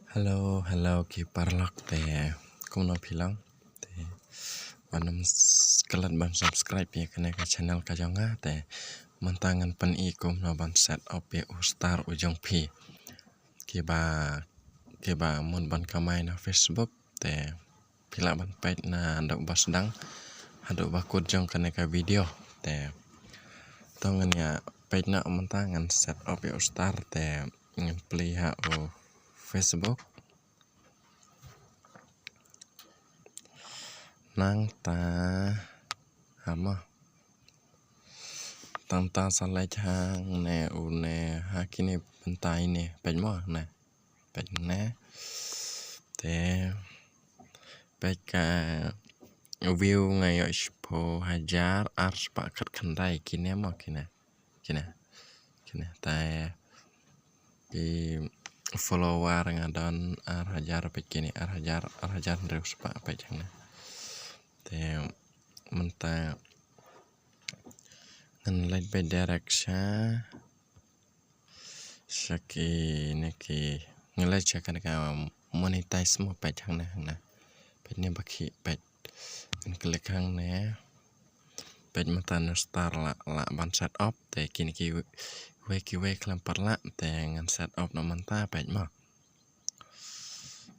Halo kiparlok teh kuno bilang teh banam sekalian ban subscribe ya kena ke channel kajonga teh mentangan pen ikum no ban set up ya ustar ujung pi kiba mun ban kamai na Facebook teh pila ban page na dok basdang hadok bakut jong kena ke video teh tongan ya page na mentangan set up ya ustar teh ingin peliha o Facebook nang ta hama tanta salai chang ne une hakini bentai ne pejmo ne pejne te peka view ngai po hajar ars pakat kandai kine mo kine ta di follower ngadon ar hajar pekini ar hajar terus pak pejangna te menta ngan by direction saki neki ngelai cakan ka monetize mo pejang na pejnya baki pej klik hang ne pej mata star la ban set up te kini we klampar la te ngan set up no manta pej mo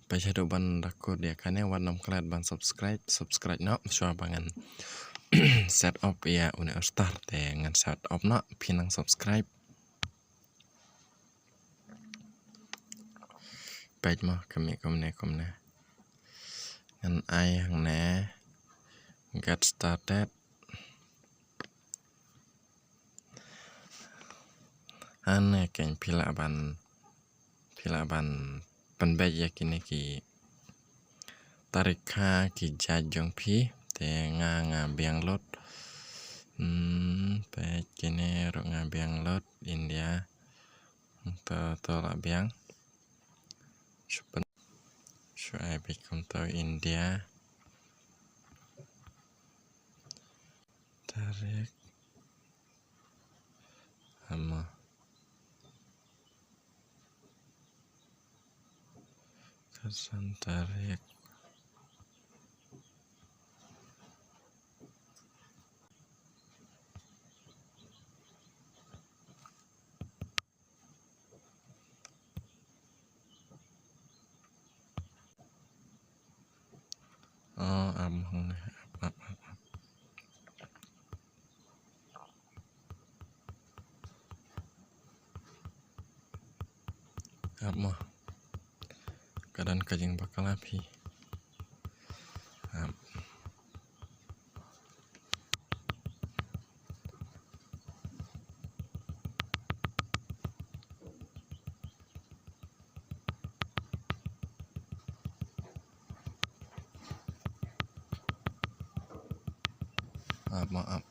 pej hadu ban rakut dia kane wan nom klat ban subscribe no shua bangan set up ya une start te ngan set up no pinang subscribe page mo kami komne ngan ai hang ne get started ane ken pila ban penbej ya kini ki tarikha ki jajong pi te nga biang lot pej kini ro nga biang lot India to la biang Shuai bikum to India tarik ama kesan tarik oh among apa kadang kajing bakal api maaf up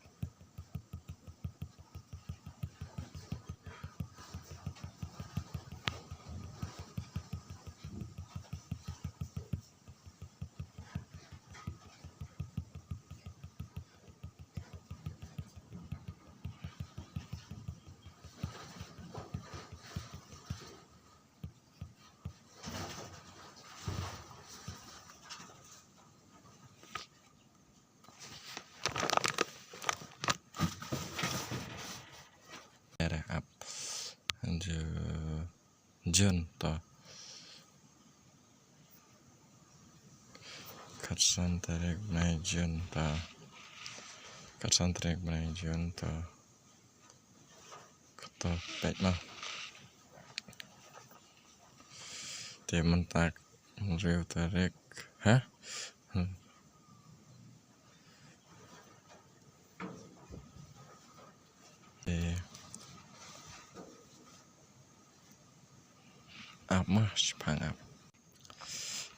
Jun to katsan tarik nai Jun to katsan tarik nai Jun to keto pej no te mentak riu tarik hah mah sepang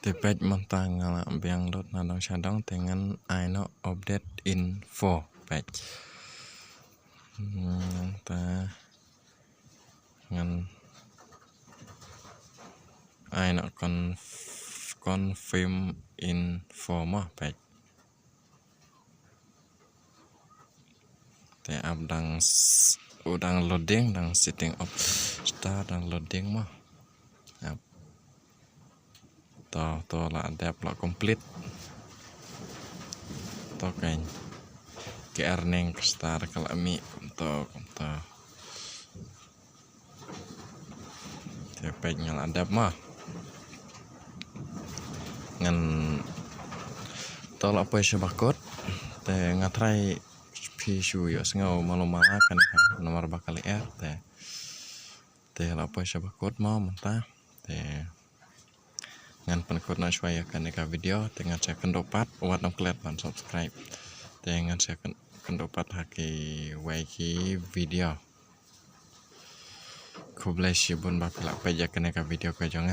te pej mentang ngala biang dot nadong sadong dengan aino update info pej ta ngan aino confirm info mah pej te udang loading dang setting of start dang loading mah to la adapt la komplit to kan ke neng star kalami to page ngal adapt mah ngan to la apa bakot te ngatrai pisu yo sengau malu malakan nomor bakal te la apa bakot mau mentah te ngan penekut na shwaya kan ka video te ngan saya kendopat wat nom klet ban subscribe te ngan saya kendopat haki waiki video ku bless you bun bakal apa ja kan ka video ka jong